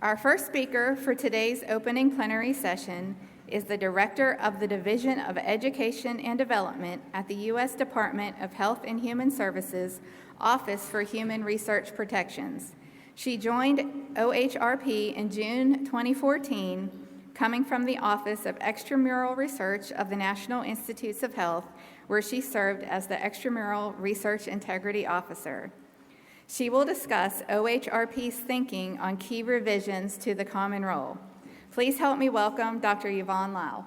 Our first speaker for today's opening plenary session is the Director of the Division of Education and Development at the U.S. Department of Health and Human Services Office for Human Research Protections. She joined OHRP in June 2014, coming from the Office of Extramural Research of the National Institutes of Health, where she served as the Extramural Research Integrity Officer. She will discuss OHRP's thinking on key revisions to the Common Rule. Please help me welcome Dr. Yvonne Lau.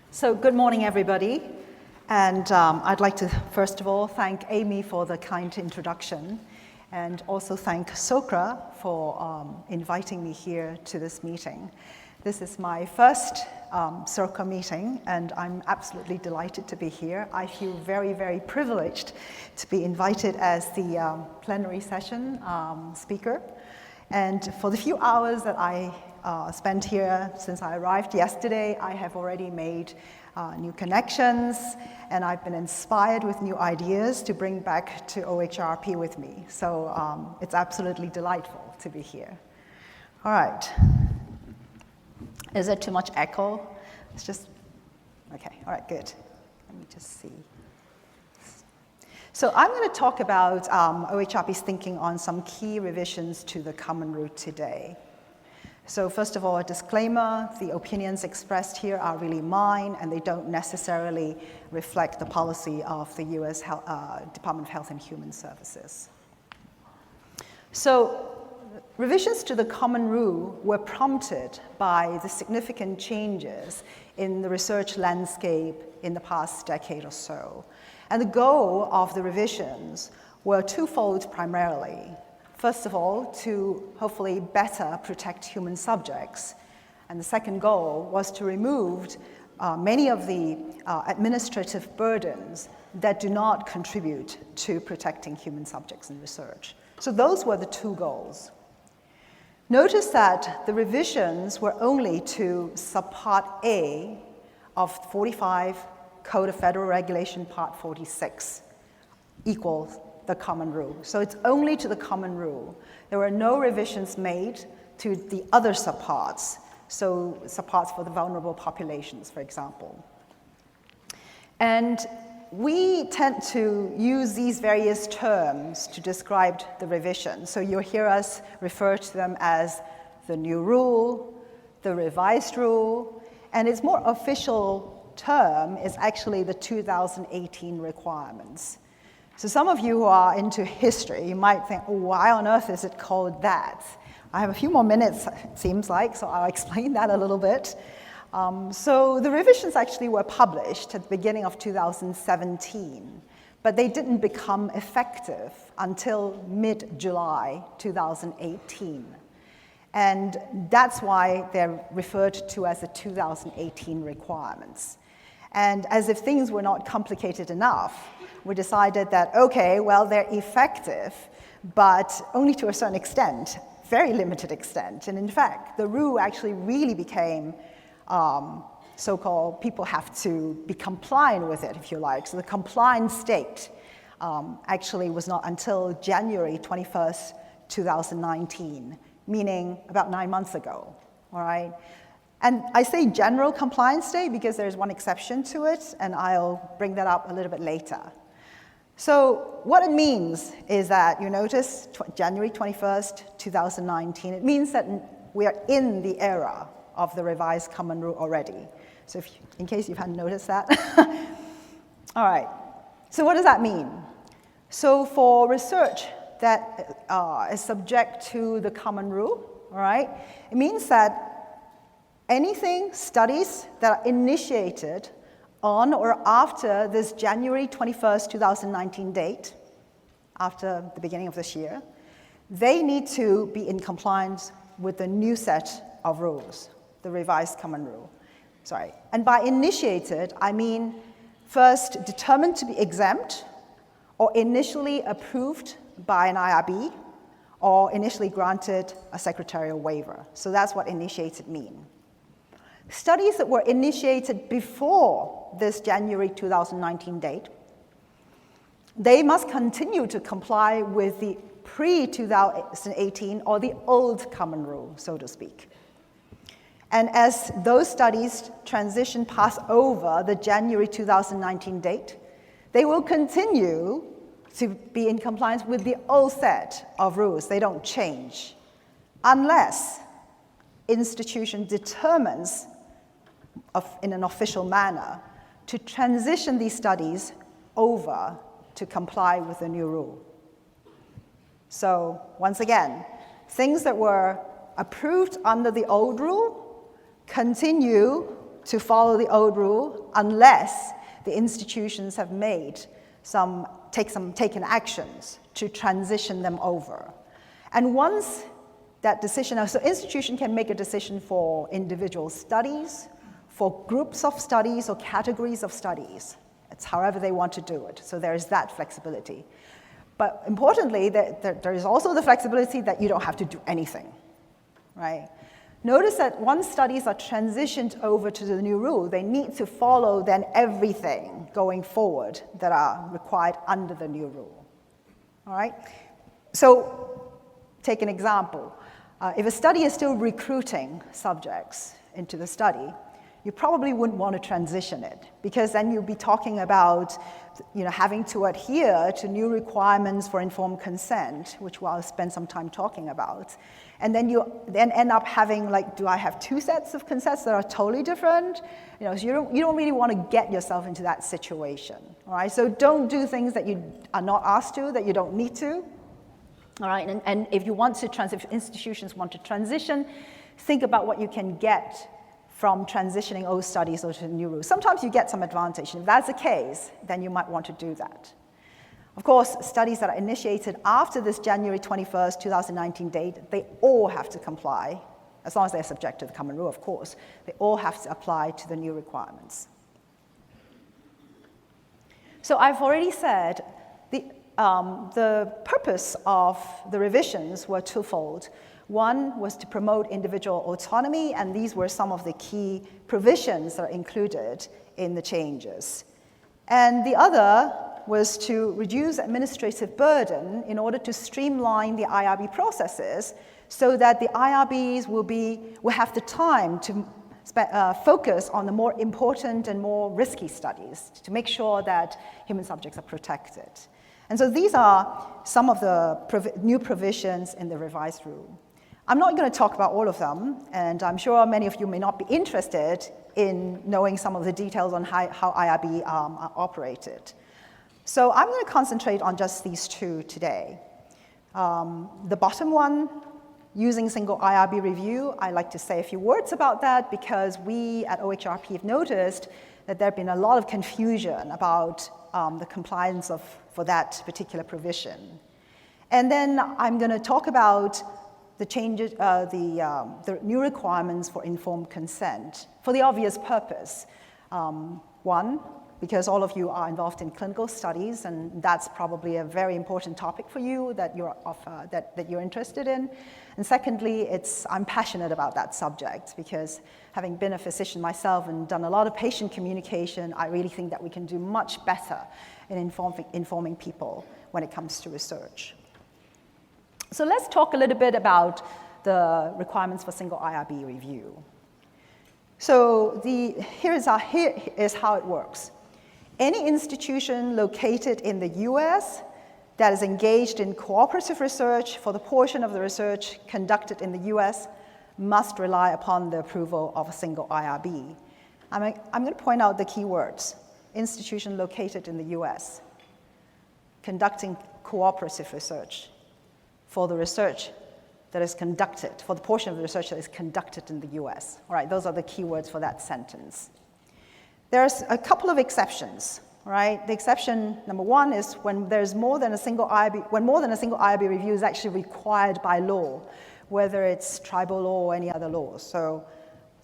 So good morning, everybody. And I'd like to, first of all, thank Amy for the kind introduction, and also thank SOCRA for inviting me here to this meeting. This is my first SOCRA meeting, and I'm absolutely delighted to be here. I feel very, very privileged to be invited as the plenary session speaker. And for the few hours that I spent here since I arrived yesterday, I have already made new connections, and I've been inspired with new ideas to bring back to OHRP with me. So it's absolutely delightful to be here. All right. Is there too much echo? It's just, okay, all right, good. Let me just see. So I'm going to talk about OHRP's thinking on some key revisions to the Common Rule today. So first of all, a disclaimer, the opinions expressed here are really mine, and they don't necessarily reflect the policy of the U.S. Department of Health and Human Services. So revisions to the Common Rule were prompted by the significant changes in the research landscape in the past decade or so. And the goal of the revisions were twofold primarily. First of all, to hopefully better protect human subjects. And the second goal was to remove many of the administrative burdens that do not contribute to protecting human subjects in research. So those were the two goals. Notice that the revisions were only to subpart A of 45 Code of Federal Regulation Part 46 equals the Common Rule. So it's only to the Common Rule. There were no revisions made to the other subparts, so subparts for the vulnerable populations, for example. And we tend to use these various terms to describe the revision. So you'll hear us refer to them as the new rule, the revised rule, and its more official term is actually the 2018 requirements. So some of you who are into history, you might think, oh, why on earth is it called that? I have a few more minutes, it seems like, so I'll explain that a little bit. So the revisions actually were published at the beginning of 2017, but they didn't become effective until mid-July 2018. And that's why they're referred to as the 2018 requirements. And as if things were not complicated enough, we decided that, okay, well, they're effective, but only to a certain extent, very limited extent. And in fact, the rule actually really became so-called, people have to be compliant with it, if you like. So the compliant state actually was not until January 21st, 2019, meaning about 9 months ago, all right? And I say general compliance state because there's one exception to it, and I'll bring that up a little bit later. So what it means is that, you notice, January 21st, 2019, it means that we are in the era of the revised Common Rule already. So in case you hadn't noticed that. All right, so what does that mean? So for research that is subject to the Common Rule, all right, it means that anything, studies that are initiated on or after this January 21st, 2019 date, after the beginning of this year, they need to be in compliance with the new set of rules, the revised Common Rule. Sorry. And by initiated, I mean first determined to be exempt, or initially approved by an IRB, or initially granted a secretarial waiver. So that's what initiated mean. Studies that were initiated before this January 2019 date, they must continue to comply with the pre-2018 or the old common rule, so to speak. And as those studies transition past over the January 2019 date, they will continue to be in compliance with the old set of rules. They don't change unless institution determines in an official manner to transition these studies over to comply with the new rule. So once again, things that were approved under the old rule continue to follow the old rule unless the institutions have taken actions to transition them over. And once that decision, so institution can make a decision for individual studies, for groups of studies or categories of studies. It's however they want to do it. So there is that flexibility. But importantly, there is also the flexibility that you don't have to do anything, right? Notice that once studies are transitioned over to the new rule, they need to follow then everything going forward that are required under the new rule, all right? So take an example. If a study is still recruiting subjects into the study, you probably wouldn't want to transition it, because then you'll be talking about having to adhere to new requirements for informed consent, which I'll spend some time talking about. And then you end up having, do I have two sets of consents that are totally different? So you don't really want to get yourself into that situation, all right? So don't do things that you are not asked to, that you don't need to, all right? And if if institutions want to transition, think about what you can get from transitioning old studies to the new rules. Sometimes you get some advantage. If that's the case, then you might want to do that. Of course, studies that are initiated after this January 21st, 2019 date, they all have to comply, as long as they're subject to the common rule, of course. They all have to apply to the new requirements. So I've already said the purpose of the revisions were twofold. One was to promote individual autonomy, and these were some of the key provisions that are included in the changes. And the other was to reduce administrative burden in order to streamline the IRB processes so that the IRBs will have the time to focus on the more important and more risky studies to make sure that human subjects are protected. And so these are some of the new provisions in the revised rule. I'm not going to talk about all of them, and I'm sure many of you may not be interested in knowing some of the details on how IRB are operated. So I'm going to concentrate on just these two today. The bottom one, using single IRB review, I'd like to say a few words about that because we at OHRP have noticed that there have been a lot of confusion about the compliance for that particular provision. And then I'm going to talk about the changes, the new requirements for informed consent for the obvious purpose. One, because all of you are involved in clinical studies, and that's probably a very important topic for you that you're interested in. And secondly, I'm passionate about that subject because having been a physician myself and done a lot of patient communication, I really think that we can do much better in informing people when it comes to research. So let's talk a little bit about the requirements for single IRB review. So here is how it works. Any institution located in the US that is engaged in cooperative research for the portion of the research conducted in the US must rely upon the approval of a single IRB. I'm going to point out the key words. Institution located in the US, conducting cooperative research for the research that is conducted, for the portion of the research that is conducted in the US. All right, those are the key words for that sentence. There's a couple of exceptions, right? The exception number one is when there's more than a single IRB review is actually required by law, whether it's tribal law or any other law. So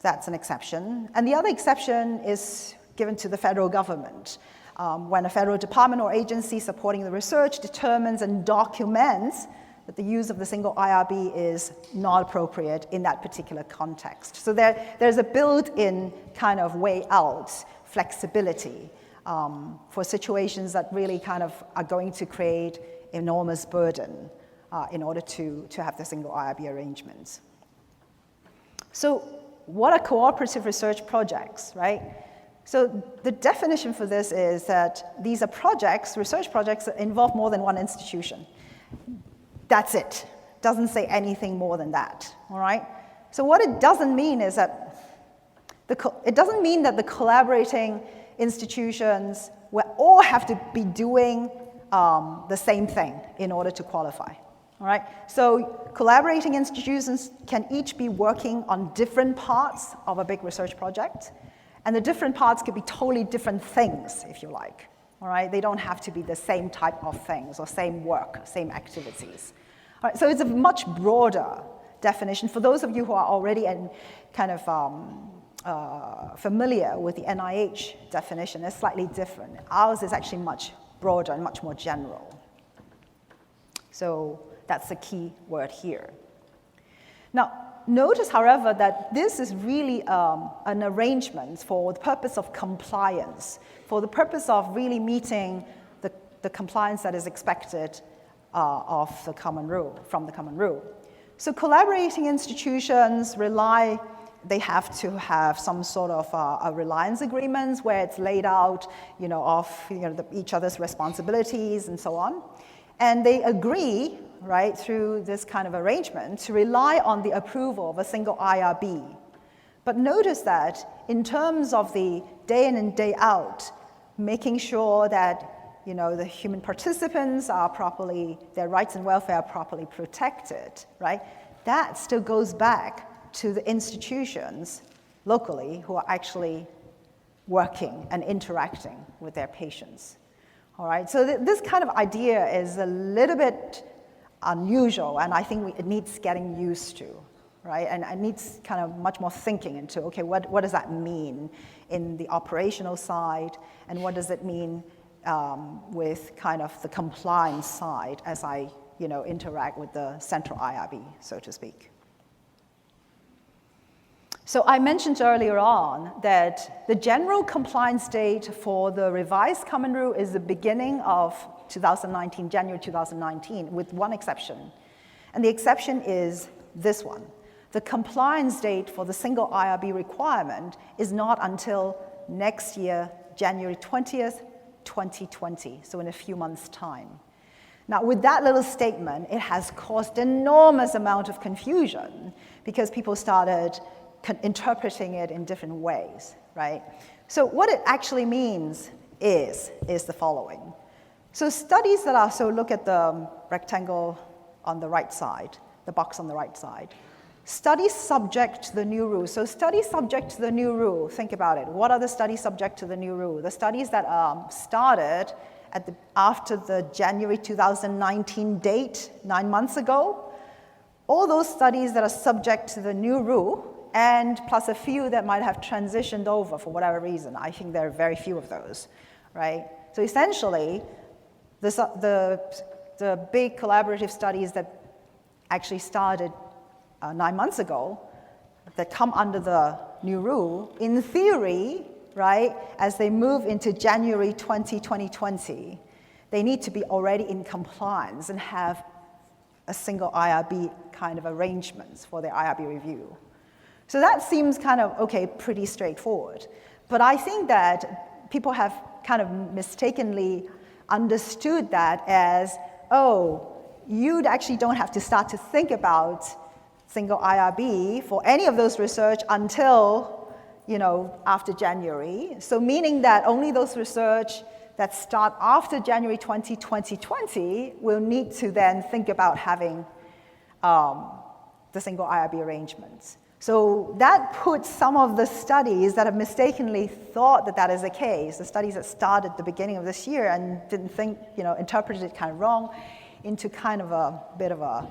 that's an exception. And the other exception is given to the federal government. when a federal department or agency supporting the research determines and documents that the use of the single IRB is not appropriate in that particular context. So there's a built-in kind of way out flexibility for situations that really kind of are going to create enormous burden in order to have the single IRB arrangements. So what are cooperative research projects, right? So the definition for this is that these are projects, research projects that involve more than one institution. That's it. Doesn't say anything more than that, all right? So what it doesn't mean is that it doesn't mean that the collaborating institutions will all have to be doing the same thing in order to qualify, all right? So collaborating institutions can each be working on different parts of a big research project, and the different parts could be totally different things, if you like, all right? They don't have to be the same type of things or same work, same activities. All right, so it's a much broader definition. For those of you who are already kind of familiar with the NIH definition, it's slightly different. Ours is actually much broader and much more general. So that's the key word here. Now, notice, however, that this is really an arrangement for the purpose of compliance, for the purpose of really meeting the compliance that is expected of the common rule, from the common rule. So collaborating institutions they have to have some sort of a reliance agreements where it's laid out, of each other's responsibilities and so on. And they agree, right, through this kind of arrangement to rely on the approval of a single IRB. But notice that in terms of the day in and day out, making sure that the human participants are their rights and welfare are properly protected, right? That still goes back to the institutions locally who are actually working and interacting with their patients, all right? So this kind of idea is a little bit unusual, and I think it needs getting used to, right? And it needs kind of much more thinking into, okay, what does that mean in the operational side, and what does it mean with kind of the compliance side as I, interact with the central IRB, so to speak. So I mentioned earlier on that the general compliance date for the revised common rule is the beginning of 2019, January 2019, with one exception. And the exception is this one. The compliance date for the single IRB requirement is not until next year, January 20th, 2020, so in a few months' time. Now, with that little statement, it has caused enormous amount of confusion because people started interpreting it in different ways, right? So what it actually means is the following. So studies that are, so look at the rectangle on the right side, the box on the right side. Studies subject to the new rule. So studies subject to the new rule, think about it. What are the studies subject to the new rule? The studies that started after the January 2019 date, 9 months ago, all those studies that are subject to the new rule, and plus a few that might have transitioned over for whatever reason. I think there are very few of those, right? So essentially, the big collaborative studies that actually started 9 months ago that come under the new rule, in theory, right, as they move into January 2020, they need to be already in compliance and have a single IRB kind of arrangements for their IRB review. So that seems kind of, okay, pretty straightforward. But I think that people have kind of mistakenly understood that as, oh, you actually don't have to start to think about single IRB for any of those research until, after January. So meaning that only those research that start after January 2020 will need to then think about having the single IRB arrangements. So that puts some of the studies that have mistakenly thought that is the case, the studies that started at the beginning of this year and didn't think, interpreted it kind of wrong, into kind of a bit of a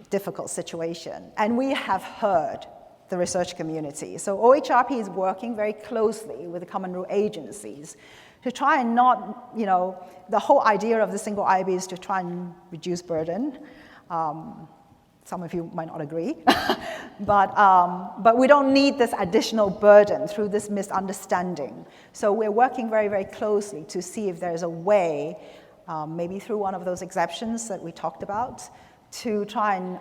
difficult situation. And we have heard the research community. So OHRP is working very closely with the common rule agencies to try and not, the whole idea of the single IRB is to try and reduce burden. Some of you might not agree, but we don't need this additional burden through this misunderstanding. So we're working very, very closely to see if there's a way, maybe through one of those exceptions that we talked about, to try and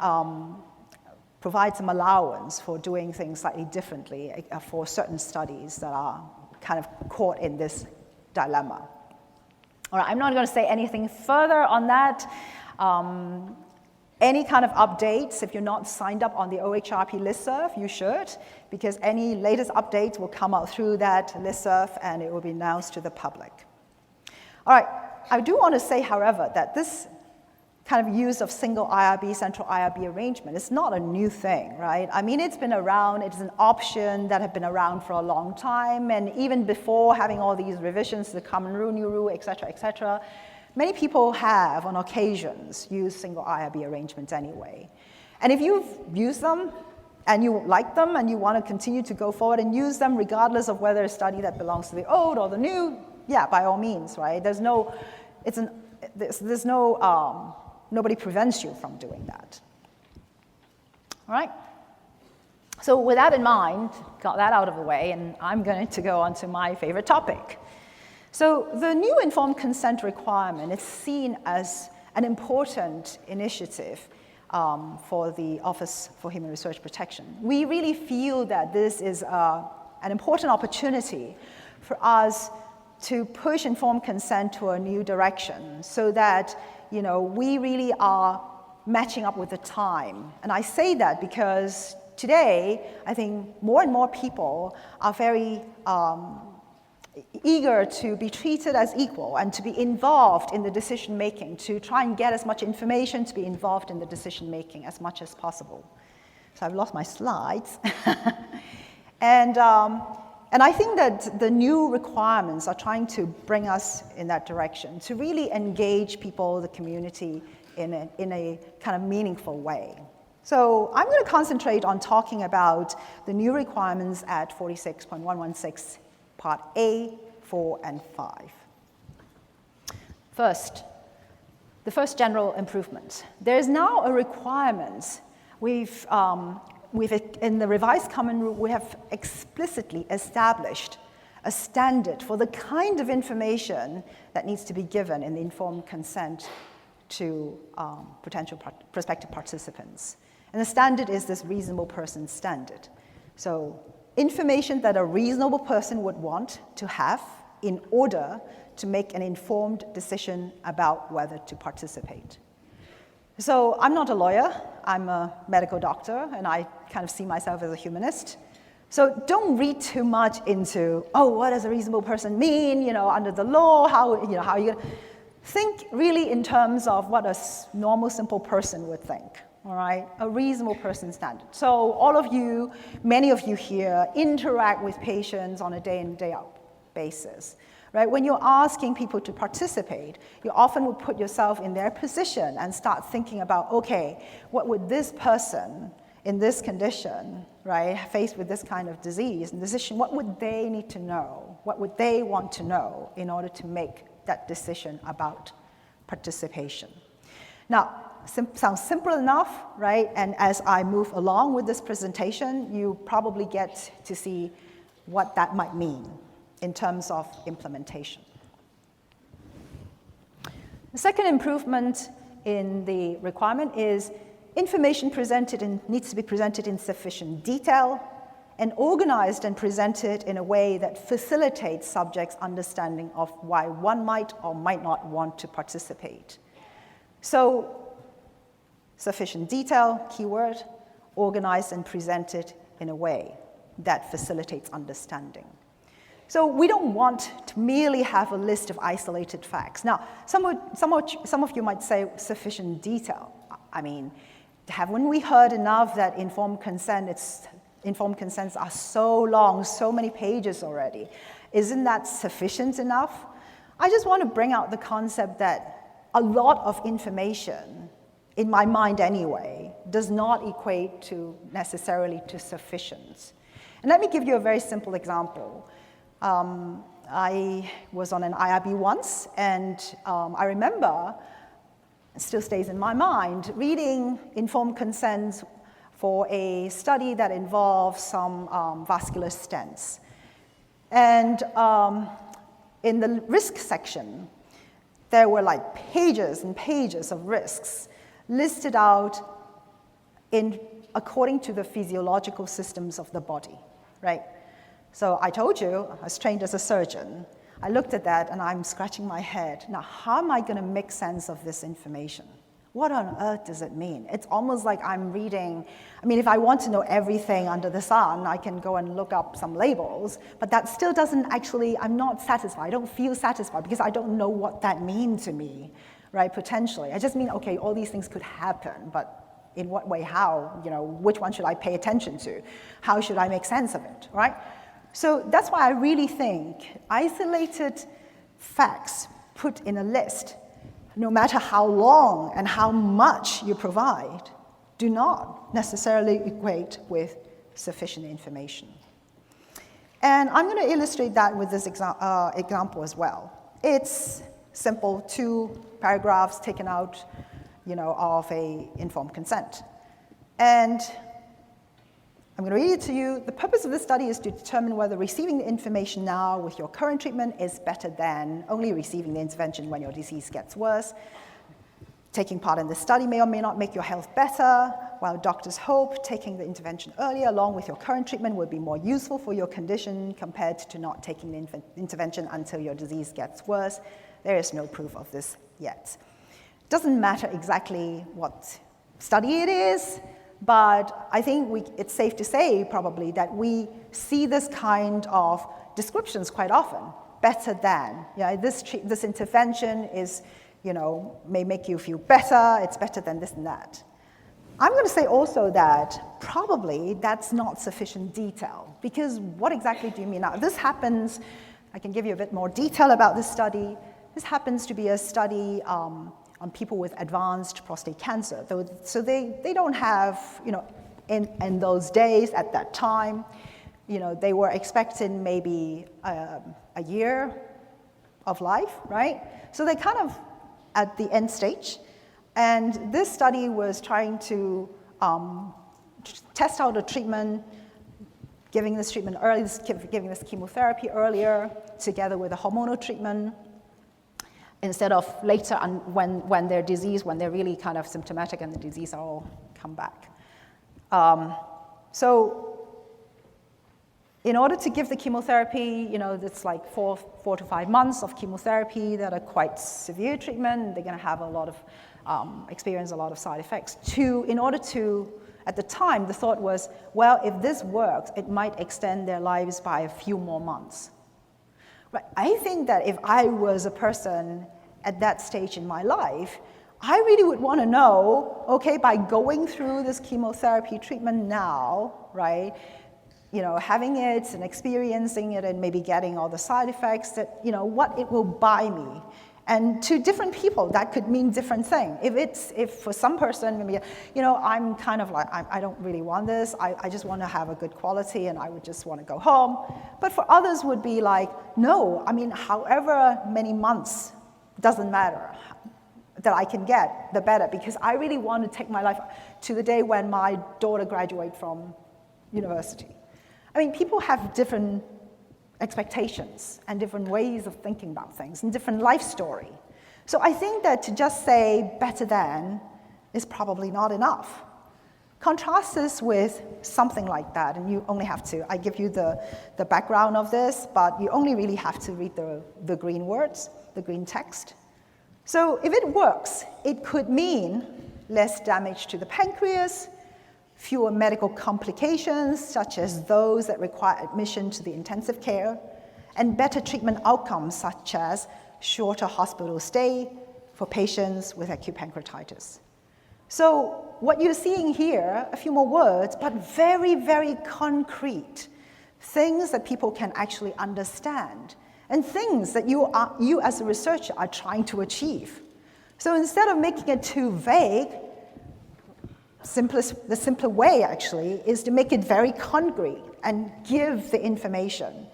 provide some allowance for doing things slightly differently for certain studies that are kind of caught in this dilemma. All right, I'm not going to say anything further on that. Any kind of updates, if you're not signed up on the OHRP listserv, you should, because any latest updates will come out through that listserv and it will be announced to the public. All right, I do want to say, however, that this kind of use of single IRB, central IRB arrangement is not a new thing, right? I mean, it's been around, it's an option that had been around for a long time, and even before having all these revisions, the common rule, new rule, et cetera, many people have, on occasions, used single IRB arrangements anyway. And if you've used them, and you like them, and you want to continue to go forward and use them, regardless of whether a study that belongs to the old or the new, yeah, by all means, right? Nobody prevents you from doing that. All right? So with that in mind, got that out of the way, and I'm going to go on to my favorite topic. So the new informed consent requirement is seen as an important initiative for the Office for Human Research Protection. We really feel that this is an important opportunity for us to push informed consent to a new direction so that we really are matching up with the time. And I say that because today, I think more and more people are very eager to be treated as equal and to be involved in the decision making, to try and get as much information, to be involved in the decision making as much as possible. So I've lost my slides. And I think that the new requirements are trying to bring us in that direction, to really engage people, the community, in a kind of meaningful way. So I'm going to concentrate on talking about the new requirements at 46.116, Part A, 4, and 5. First, the first general improvement. There is now a requirement. In the revised common rule, we have explicitly established a standard for the kind of information that needs to be given in the informed consent to prospective participants. And the standard is this reasonable person standard. So information that a reasonable person would want to have in order to make an informed decision about whether to participate. So I'm not a lawyer, I'm a medical doctor, and I kind of see myself as a humanist. So don't read too much into, what does a reasonable person mean, under the law, how are you going to think really in terms of what a normal, simple person would think, all right? A reasonable person standard. So all of you, many of you here, interact with patients on a day in, day out basis. Right? When you're asking people to participate, you often will put yourself in their position and start thinking about, okay, what would this person in this condition, right, faced with this kind of disease and decision, what would they need to know? What would they want to know in order to make that decision about participation? Now, sounds simple enough, right? And as I move along with this presentation, you probably get to see what that might mean in terms of implementation. The second improvement in the requirement is information needs to be presented in sufficient detail and organized and presented in a way that facilitates subjects' understanding of why one might or might not want to participate. So, sufficient detail, keyword, organized and presented in a way that facilitates understanding. So we don't want to merely have a list of isolated facts. Now, some of you might say sufficient detail. I mean, haven't we heard enough that informed consents are so long, so many pages already? Isn't that sufficient enough? I just want to bring out the concept that a lot of information, in my mind anyway, does not equate to necessarily to sufficient. And let me give you a very simple example. I was on an IRB once, and I remember, it still stays in my mind, reading informed consent for a study that involves some vascular stents. And in the risk section, there were like pages and pages of risks listed out according to the physiological systems of the body, right? So I told you, I was trained as a surgeon. I looked at that and I'm scratching my head. Now, how am I gonna make sense of this information? What on earth does it mean? It's almost like I'm reading, I mean, if I want to know everything under the sun, I can go and look up some labels, but that still doesn't actually, I'm not satisfied. I don't feel satisfied because I don't know what that means to me, right, potentially. I just mean, okay, all these things could happen, but in what way, how, you know, which one should I pay attention to? How should I make sense of it, right? So that's why I really think isolated facts put in a list, no matter how long and how much you provide, do not necessarily equate with sufficient information. And I'm going to illustrate that with this example as well. It's simple, 2 paragraphs taken out, you know, of a informed consent. And I'm going to read it to you. The purpose of this study is to determine whether receiving the information now with your current treatment is better than only receiving the intervention when your disease gets worse. Taking part in this study may or may not make your health better. While doctors hope taking the intervention earlier along with your current treatment will be more useful for your condition compared to not taking the intervention until your disease gets worse, there is no proof of this yet. It doesn't matter exactly what study it is, but I think it's safe to say probably that we see this kind of descriptions quite often. Better than, yeah, this intervention is, you know, may make you feel better, it's better than this and that. I'm going to say also that probably that's not sufficient detail, because what exactly do you mean? Now, this happens, I can give you a bit more detail about this study. This happens to be a study on people with advanced prostate cancer. So they don't have, you know, in those days, at that time, you know, they were expecting maybe a year of life, right? So they kind of at the end stage. And this study was trying to test out a treatment, giving this treatment early, giving this chemotherapy earlier, together with a hormonal treatment, instead of later when they're diseased, when they're really kind of symptomatic and the disease all come back. So in order to give the chemotherapy, you know, it's like 4 to 5 months of chemotherapy that are quite severe treatment. They're going to have a lot of experience a lot of side effects. In order to, at the time, the thought was, well, if this works, it might extend their lives by a few more months. Right? I think that if I was a person at that stage in my life, I really would want to know, okay, by going through this chemotherapy treatment now, right, you know, having it and experiencing it and maybe getting all the side effects, that, you know, what it will buy me. And to different people, that could mean different things. If for some person, maybe, you know, I'm kind of like, I don't really want this. I just want to have a good quality and I would just want to go home. But for others would be like, no, I mean, however many months, doesn't matter, that I can get, the better, because I really want to take my life to the day when my daughter graduates from university. I mean, people have different expectations and different ways of thinking about things and different life story. So I think that to just say better than is probably not enough. Contrast this with something like that, and you only have to, I give you the background of this, but you only really have to read the green words, the green text. So if it works, it could mean less damage to the pancreas, fewer medical complications, such as those that require admission to the intensive care, and better treatment outcomes, such as shorter hospital stay for patients with acute pancreatitis. So what you're seeing here, a few more words, but very, very concrete, things that people can actually understand, and things that you as a researcher are trying to achieve. So instead of making it too vague, the simpler way, actually, is to make it very concrete and give the information.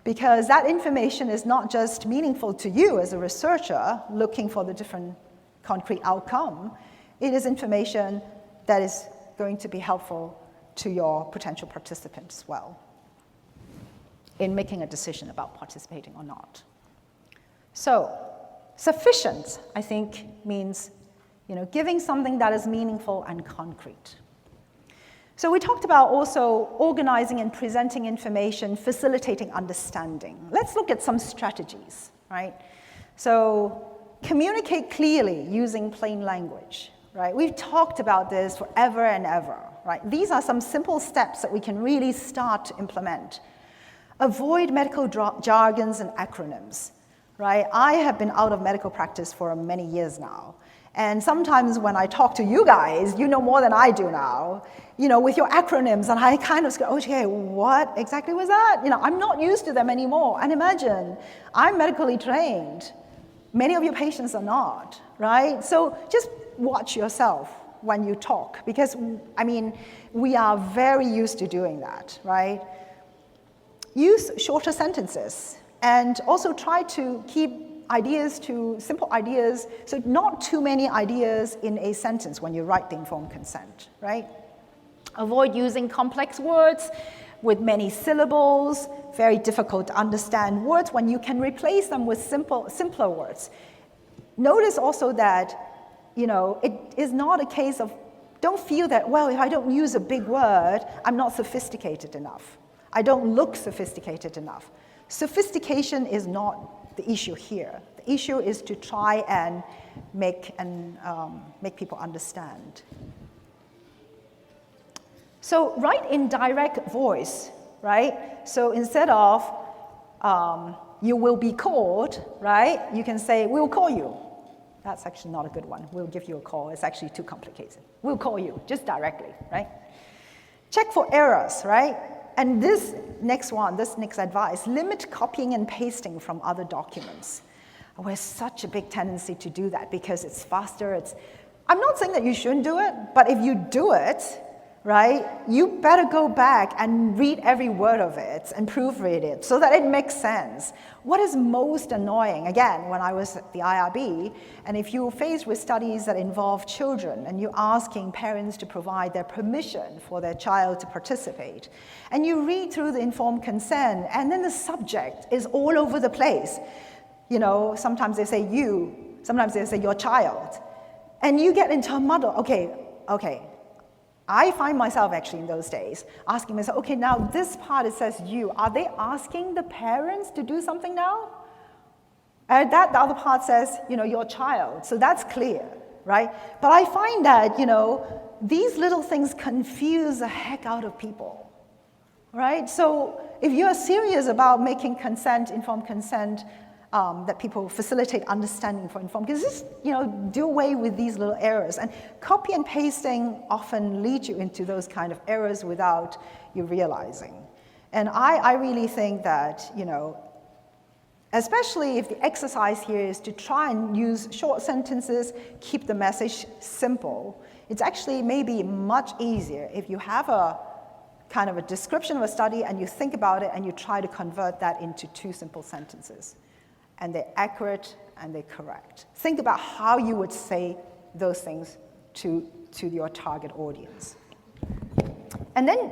because that information is not just meaningful to you as a researcher looking for the different concrete outcome, it is information that is going to be helpful to your potential participants as well in making a decision about participating or not. So, sufficient, I think, means giving something that is meaningful and concrete. So we talked about also organizing and presenting information, facilitating understanding. Let's look at some strategies, right? So communicate clearly using plain language, right? We've talked about this forever and ever, right? These are some simple steps that we can really start to implement. Avoid medical jargons and acronyms, right? I have been out of medical practice for many years now. And sometimes when I talk to you guys, you know more than I do now, with your acronyms, and I kind of go, okay, what exactly was that? I'm not used to them anymore. And imagine, I'm medically trained. Many of your patients are not, right? So just watch yourself when you talk, because, we are very used to doing that, right? Use shorter sentences, and also try to keep ideas to simple ideas, so not too many ideas in a sentence when you write the informed consent, right? Avoid using complex words with many syllables, very difficult to understand words when you can replace them with simpler words. Notice also that, it is not a case of, don't feel that, well, if I don't use a big word, I'm not sophisticated enough. I don't look sophisticated enough. Sophistication is not the issue here. The issue is to try and make people understand. So write in direct voice, right? So instead of you will be called, right? You can say, we'll call you. That's actually not a good one. We'll give you a call. It's actually too complicated. We'll call you, just directly, right? Check for errors, right? And this next advice, limit copying and pasting from other documents. There's such a big tendency to do that because it's faster. I'm not saying that you shouldn't do it, but if you do it, right, you better go back and read every word of it and proofread it so that it makes sense. What is most annoying, again, when I was at the IRB, and if you're faced with studies that involve children and you're asking parents to provide their permission for their child to participate, and you read through the informed consent, and then the subject is all over the place. Sometimes they say you, sometimes they say your child, and you get into a muddle. Okay. I find myself actually in those days asking myself, okay, now this part it says you. Are they asking the parents to do something now? And the other part says, your child. So that's clear, right? But I find that, these little things confuse the heck out of people, right? So if you're serious about making informed consent, that people facilitate understanding for informed consent, just, do away with these little errors. And copy and pasting often lead you into those kind of errors without you realizing. And I really think that, especially if the exercise here is to try and use short sentences, keep the message simple, it's actually maybe much easier if you have a kind of a description of a study and you think about it and you try to convert that into 2 simple sentences. And they're accurate and they're correct. Think about how you would say those things to your target audience. And then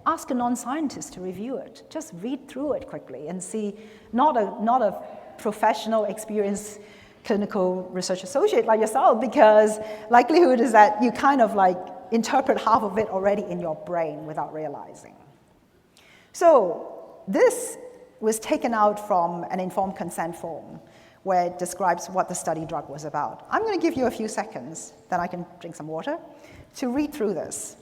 ask a non-scientist to review it. Just read through it quickly and see, not a professional, experienced clinical research associate like yourself, because likelihood is that you kind of interpret half of it already in your brain without realizing. So this was taken out from an informed consent form where it describes what the study drug was about. I'm going to give you a few seconds, then I can drink some water, to read through this.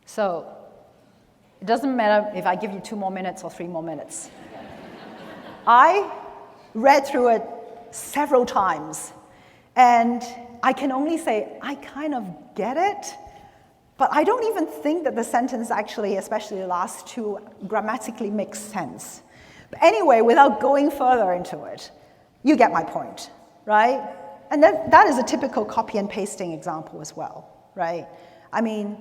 So it doesn't matter if I give you 2 more minutes or 3 more minutes. I read through it several times, and I can only say I kind of get it, But I don't even think that the sentence actually, especially the last two, grammatically makes sense. But anyway, without going further into it, you get my point, right? And that is a typical copy and pasting example as well, right? I mean,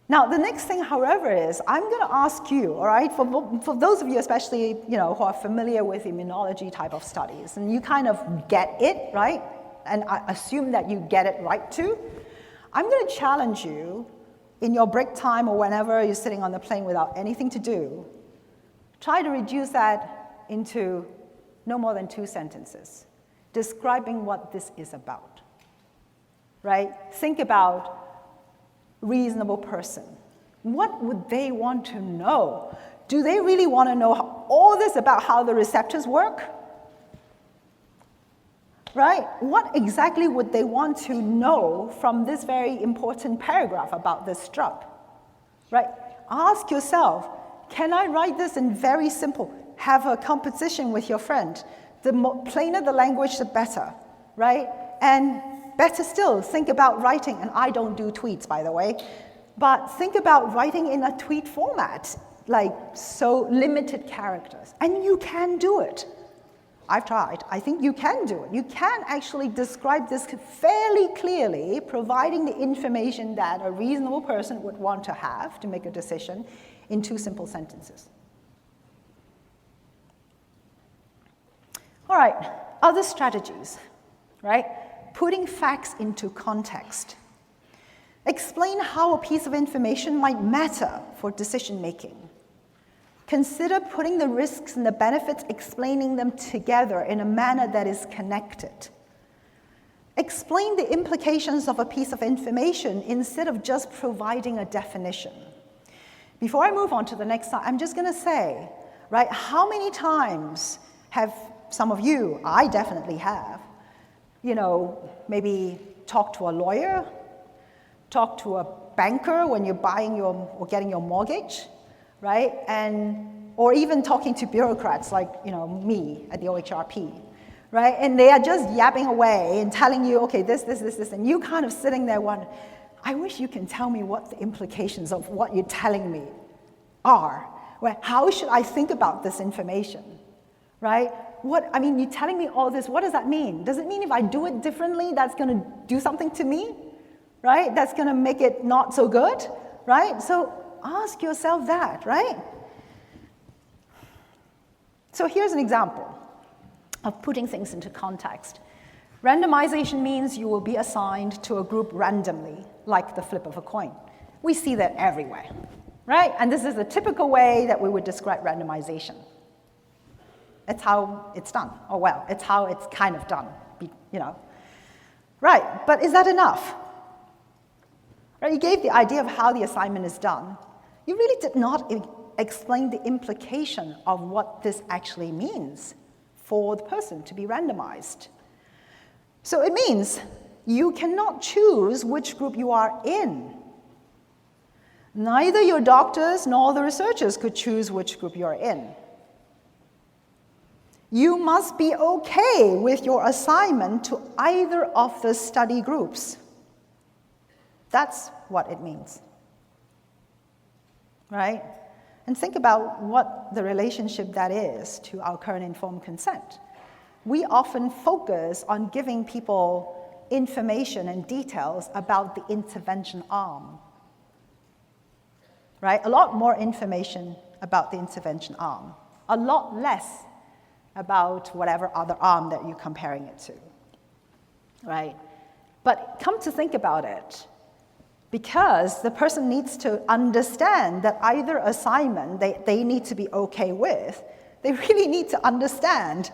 now the next thing, however, is I'm going to ask you, all right, for those of you especially, who are familiar with immunology type of studies, and you kind of get it, right? And I assume that you get it right too. I'm going to challenge you in your break time or whenever you're sitting on the plane without anything to do, try to reduce that into no more than 2 sentences, describing what this is about, right? Think about reasonable person. What would they want to know? Do they really want to know all this about how the receptors work? Right? What exactly would they want to know from this very important paragraph about this drug? Right? Ask yourself, can I write this in very simple? Have a competition with your friend. The plainer the language, the better, right? And better still, think about writing, and I don't do tweets, by the way, but think about writing in a tweet format, like so limited characters, and you can do it. I've tried. I think you can do it. You can actually describe this fairly clearly, providing the information that a reasonable person would want to have to make a decision in 2 simple sentences. All right, other strategies, right? Putting facts into context. Explain how a piece of information might matter for decision making. Consider putting the risks and the benefits, explaining them together in a manner that is connected. Explain the implications of a piece of information instead of just providing a definition. Before I move on to the next slide, I'm just going to say, right, how many times have some of you, I definitely have, maybe talked to a lawyer, talked to a banker when you're buying or getting your mortgage, right? Or even talking to bureaucrats like, me at the OHRP, right? And they are just yapping away and telling you, okay, this, and you kind of sitting there wondering, I wish you can tell me what the implications of what you're telling me are. Well, how should I think about this information, right? You're telling me all this, what does that mean? Does it mean if I do it differently, that's going to do something to me, right? That's going to make it not so good, right? So ask yourself that, right? So here's an example of putting things into context. Randomization means you will be assigned to a group randomly, like the flip of a coin. We see that everywhere, right? And this is the typical way that we would describe randomization. It's how it's done, or well, it's how it's kind of done, Right, but is that enough? Right, you gave the idea of how the assignment is done. You really did not explain the implication of what this actually means for the person to be randomized. So it means you cannot choose which group you are in. Neither your doctors nor the researchers could choose which group you are in. You must be okay with your assignment to either of the study groups. That's what it means, right? And think about what the relationship that is to our current informed consent. We often focus on giving people information and details about the intervention arm, right? A lot more information about the intervention arm, a lot less about whatever other arm that you're comparing it to, right? But come to think about it, because the person needs to understand that either assignment they need to be okay with, they really need to understand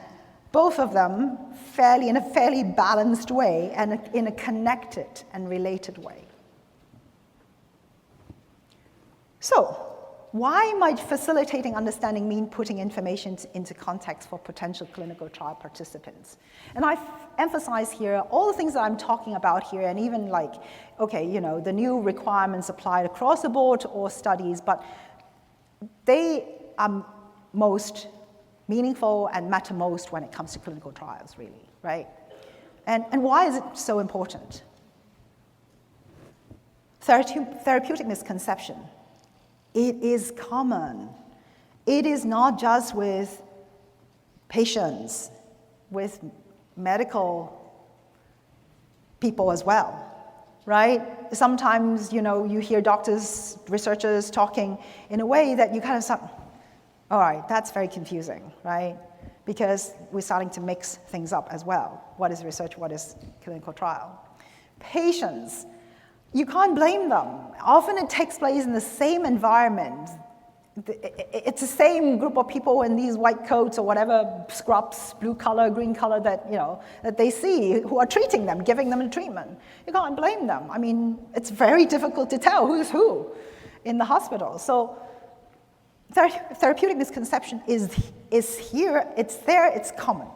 both of them in a fairly balanced way and in a connected and related way. So, why might facilitating understanding mean putting information into context for potential clinical trial participants? And I've emphasized here all the things that I'm talking about here, and even the new requirements applied across the board to all studies, but they are most meaningful and matter most when it comes to clinical trials, really, right? And why is it so important? Therapeutic misconception. It is common. It is not just with patients, with medical people as well, right? Sometimes, you hear doctors, researchers talking in a way that you kind of start, all right, that's very confusing, right? Because we're starting to mix things up as well. What is research? What is clinical trial? Patients, you can't blame them. Often it takes place in the same environment. It's the same group of people in these white coats or whatever scrubs, blue color, green color that they see who are treating them, giving them the treatment. You can't blame them. I mean, it's very difficult to tell who's who in the hospital. So therapeutic misconception is here, it's there, it's common.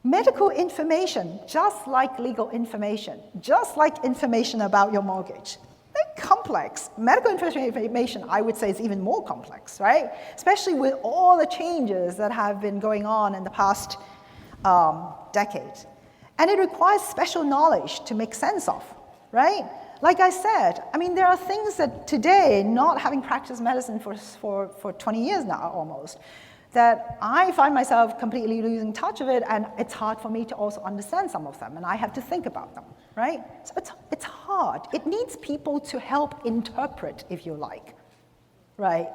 Medical information, just like legal information, just like information about your mortgage, they're complex. Medical information, I would say, is even more complex, right? Especially with all the changes that have been going on in the past decade. And it requires special knowledge to make sense of, right? Like I said, I mean, there are things that today, not having practiced medicine for 20 years now almost, that I find myself completely losing touch of it, and it's hard for me to also understand some of them, and I have to think about them, right? So it's hard. It needs people to help interpret, if you like, right?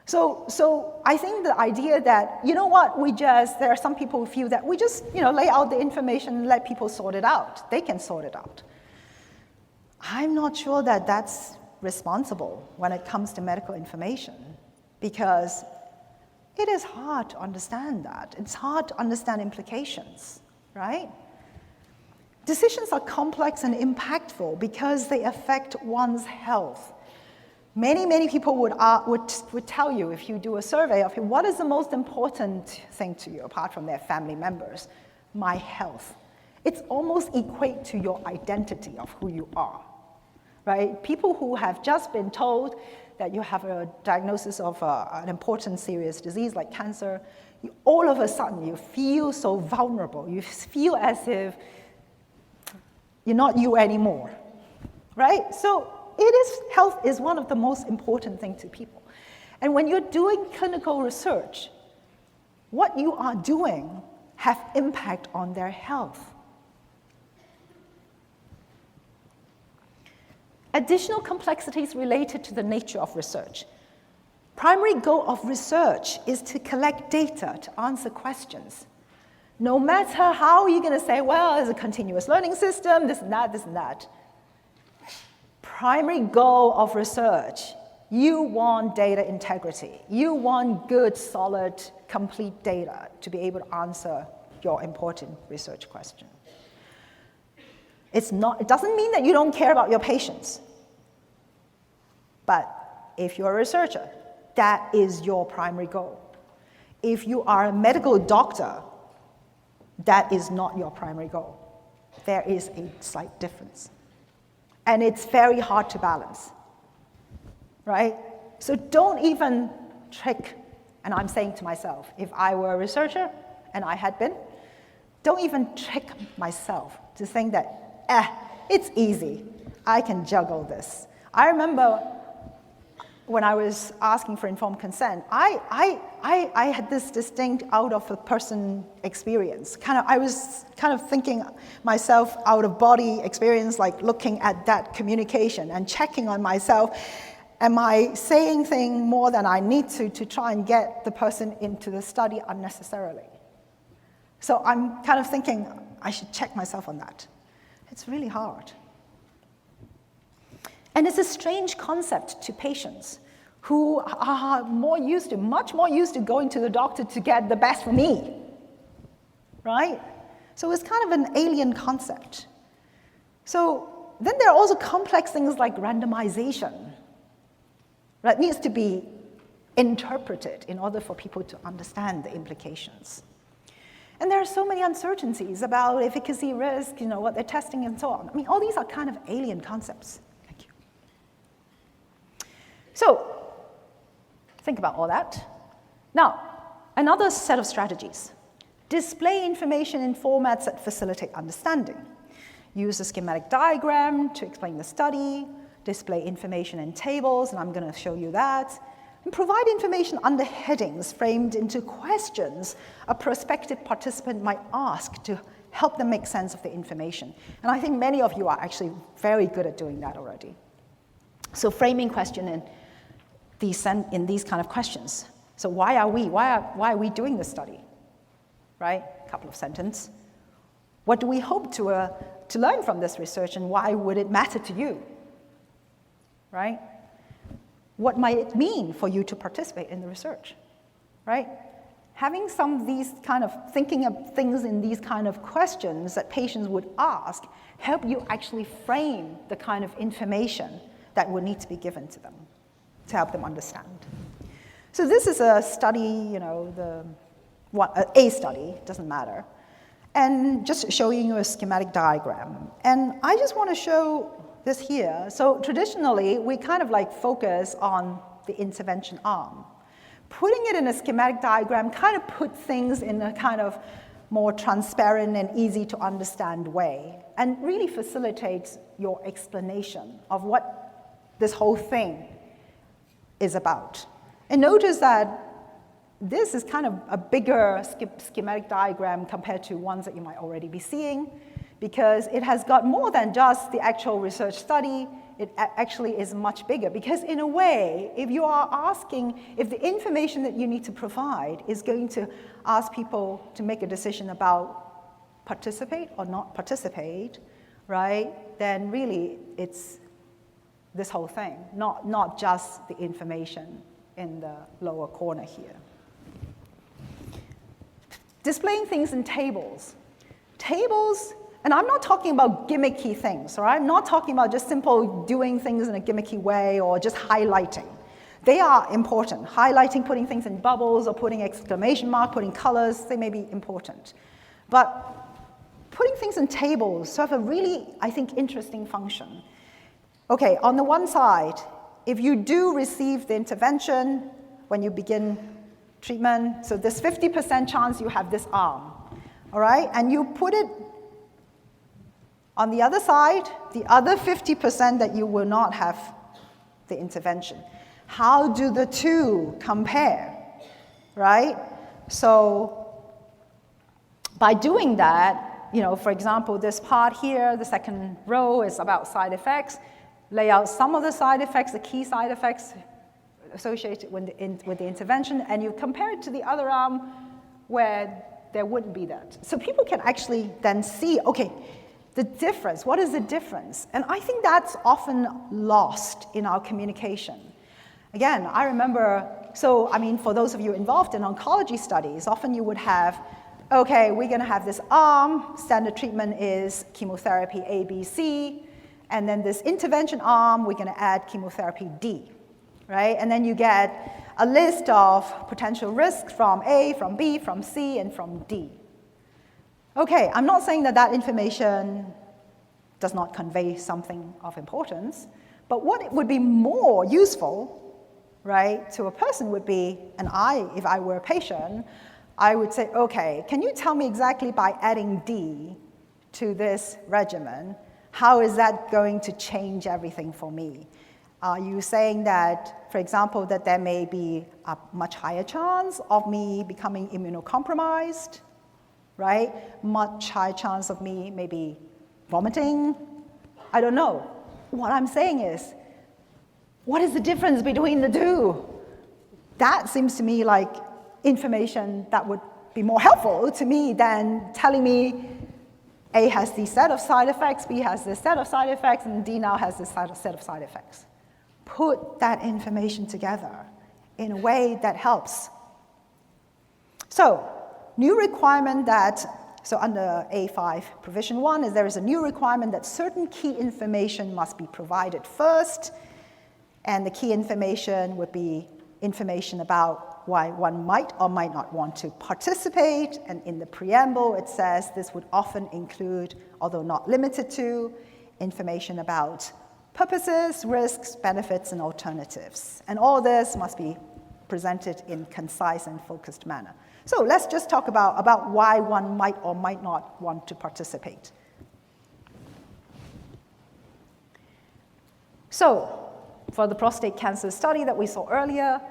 So I think the idea that, there are some people who feel that we just, lay out the information and let people sort it out. They can sort it out. I'm not sure that that's responsible when it comes to medical information, because it is hard to understand that. It's hard to understand implications, right? Decisions are complex and impactful because they affect one's health. Many people would tell you, if you do a survey of what is the most important thing to you apart from their family members? My health. It's almost equate to your identity of who you are, right? People who have just been told that you have a diagnosis of an important serious disease like cancer, all of a sudden you feel so vulnerable. You feel as if you're not you anymore, right? So health is one of the most important things to people. And when you're doing clinical research, what you are doing have impact on their health. Additional complexities related to the nature of research. Primary goal of research is to collect data to answer questions. No matter how you're going to say, well, it's a continuous learning system, this and that, this and that. Primary goal of research, you want data integrity. You want good, solid, complete data to be able to answer your important research question. It doesn't mean that you don't care about your patients. But if you're a researcher, that is your primary goal. If you are a medical doctor, that is not your primary goal. There is a slight difference. And it's very hard to balance, right? So don't even trick, and I'm saying to myself, if I were a researcher, and I had been, don't even trick myself to think that, it's easy. I can juggle this. I remember when I was asking for informed consent, I had this distinct out-of-a-person experience. I was kind of thinking myself out-of-body experience, like looking at that communication and checking on myself. Am I saying things more than I need to try and get the person into the study unnecessarily? So I'm kind of thinking I should check myself on that. It's really hard. And it's a strange concept to patients who are much more used to going to the doctor to get the best for me, right? So it's kind of an alien concept. So then there are also complex things like randomization that needs to be interpreted in order for people to understand the implications. And there are so many uncertainties about efficacy, risk, what they're testing and so on. I mean, all these are kind of alien concepts. Thank you. So, think about all that. Now, another set of strategies. Display information in formats that facilitate understanding. use a schematic diagram to explain the study, display information in tables, and I'm going to show you that, and provide information under headings framed into questions a prospective participant might ask to help them make sense of the information. And I think many of you are actually very good at doing that already. So framing question in these kind of questions. So why are we doing this study? Right? A couple of sentences. What do we hope to learn from this research, and why would it matter to you? Right? What might it mean for you to participate in the research? Right? Having some of these kind of thinking of things in these kind of questions that patients would ask help you actually frame the kind of information that would need to be given to them to help them understand. So this is a study, a study, doesn't matter, and just showing you a schematic diagram. And I just want to show this here. So traditionally, we kind of like focus on the intervention arm. Putting it in a schematic diagram kind of puts things in a kind of more transparent and easy to understand way, and really facilitates your explanation of what this whole thing is about. And notice that this is kind of a bigger schematic diagram compared to ones that you might already be seeing, because it has got more than just the actual research study. It actually is much bigger, because in a way, if you are asking, if the information that you need to provide is going to ask people to make a decision about participate or not participate, right, then really it's this whole thing, not just the information in the lower corner here. Displaying things in tables. Tables, and I'm not talking about gimmicky things, all right? I'm not talking about just simple doing things in a gimmicky way or just highlighting. They are important. Highlighting, putting things in bubbles or putting exclamation mark, putting colors, they may be important. But putting things in tables serve a really, I think, interesting function. Okay, on the one side, if you do receive the intervention when you begin treatment, so there's 50% chance you have this arm, all right? And you put it on the other side, the other 50% that you will not have the intervention. How do the two compare, right? So by doing that, for example, this part here, the second row is about side effects. Lay out some of the side effects, the key side effects associated with the intervention, and you compare it to the other arm where there wouldn't be that. So people can actually then see, okay, the difference, what is the difference? And I think that's often lost in our communication. Again, I remember, for those of you involved in oncology studies, often you would have, okay, we're gonna have this arm, standard treatment is chemotherapy A, B, C, and then this intervention arm, we're gonna add chemotherapy D, right? And then you get a list of potential risks from A, from B, from C, and from D. Okay, I'm not saying that information does not convey something of importance, but what would be more useful, right, to a person would be, and if I were a patient, I would say, okay, can you tell me exactly by adding D to this regimen, how is that going to change everything for me? Are you saying that, for example, that there may be a much higher chance of me becoming immunocompromised, right? Much higher chance of me maybe vomiting? I don't know. What I'm saying is, what is the difference between the two? That seems to me like information that would be more helpful to me than telling me A has this set of side effects, B has this set of side effects, and D now has this set of side effects. Put that information together in a way that helps. So, new requirement so under A5 provision 1 is there is a new requirement that certain key information must be provided first, and the key information would be information about why one might or might not want to participate, and in the preamble it says this would often include, although not limited to, information about purposes, risks, benefits, and alternatives. And all this must be presented in concise and focused manner. So let's just talk about why one might or might not want to participate. So, for the prostate cancer study that we saw earlier,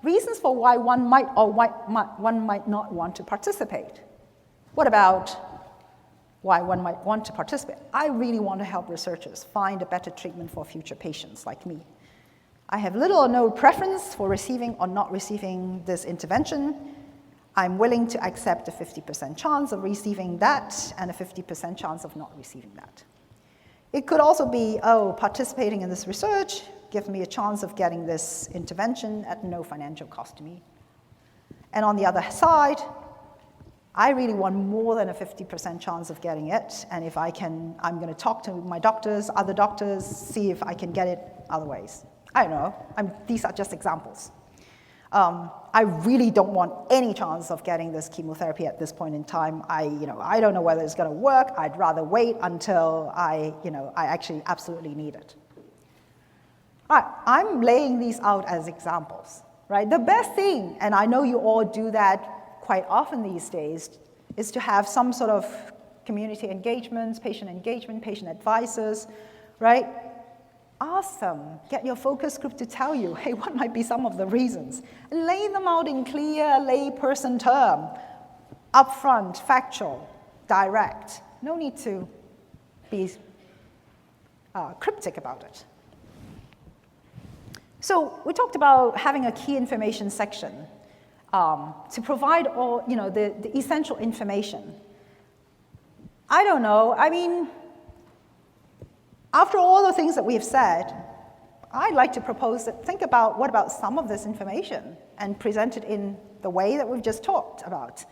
reasons for why one might or one might not want to participate. What about why one might want to participate? I really want to help researchers find a better treatment for future patients like me. I have little or no preference for receiving or not receiving this intervention. I'm willing to accept a 50% chance of receiving that and a 50% chance of not receiving that. It could also be, oh, participating in this research gives me a chance of getting this intervention at no financial cost to me. And on the other side, I really want more than a 50% chance of getting it, and if I can, I'm going to talk to my doctors, other doctors, see if I can get it other ways. I don't know. These are just examples. I really don't want any chance of getting this chemotherapy at this point in time. I don't know whether it's going to work. I'd rather wait until I actually absolutely need it. All right, I'm laying these out as examples, right? The best thing, and I know you all do that quite often these days, is to have some sort of community engagements, patient engagement, patient advisors, right? Ask them, get your focus group to tell you, hey, what might be some of the reasons? And lay them out in clear layperson term, upfront, factual, direct. No need to be cryptic about it. So we talked about having a key information section to provide all, the essential information. I don't know, after all the things that we have said, I'd like to propose that think about what about some of this information and present it in the way that we've just talked about.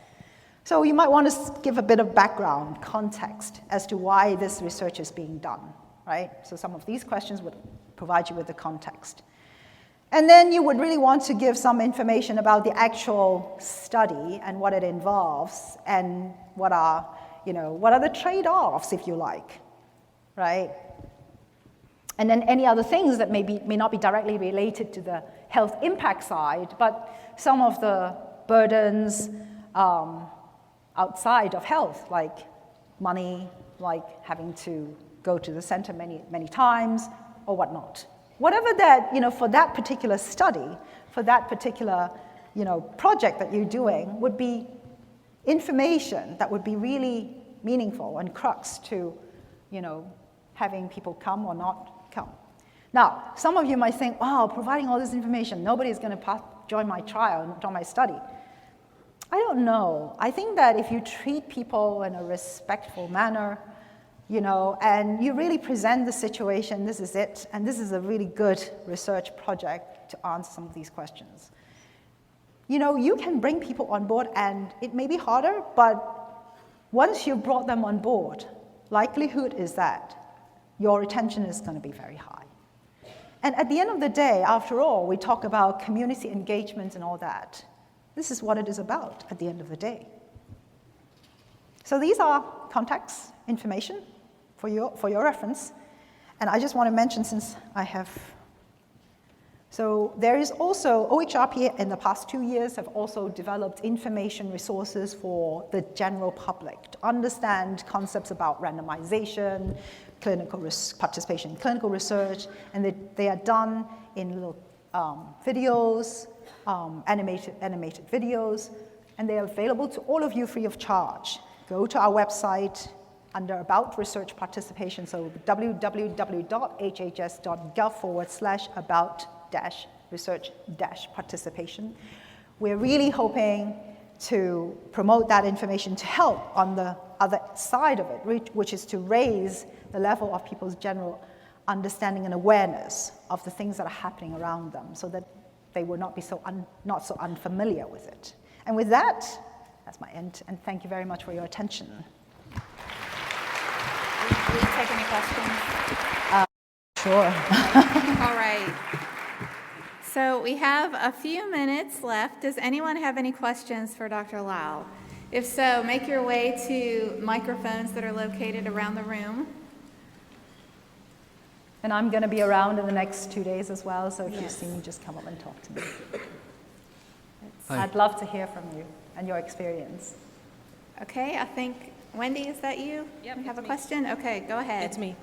So you might want to give a bit of background, context, as to why this research is being done, right? So some of these questions would provide you with the context. And then you would really want to give some information about the actual study and what it involves and what are the trade-offs, if you like, right? And then any other things that may not be directly related to the health impact side, but some of the burdens outside of health, like money, like having to go to the center many, many times, or whatnot. Whatever that, for that particular study, for that particular, project that you're doing would be information that would be really meaningful and crux to, having people come or not come. Now, some of you might think, wow, providing all this information, nobody's going to join my trial, join my study. I don't know. I think that if you treat people in a respectful manner, and you really present the situation, this is it, and this is a really good research project to answer some of these questions. You can bring people on board, and it may be harder, but once you've brought them on board, likelihood is that your retention is going to be very high. And at the end of the day, after all, we talk about community engagement and all that. This is what it is about at the end of the day. So these are contacts, information for your reference. And I just want to mention, since I have, so there is also, OHRP in the past 2 years have also developed information resources for the general public to understand concepts about randomization, clinical participation in clinical research, and they are done in little videos, animated videos, and they are available to all of you free of charge. Go to our website under About Research Participation, so www.hhs.gov/about-research-participation. We're really hoping to promote that information to help on the other side of it, which is to raise the level of people's general understanding and awareness of the things that are happening around them so that they will not be not so unfamiliar with it. And with that, that's my end, and thank you very much for your attention. Will you take any questions? Sure. All right. So we have a few minutes left. Does anyone have any questions for Dr. Lau? If so, make your way to microphones that are located around the room. And I'm going to be around in the next 2 days as well, so if you see me, just come up and talk to me. I'd love to hear from you and your experience. Okay, I think, Wendy, is that you? Yep, you have a me. question? Okay, go ahead. It's me.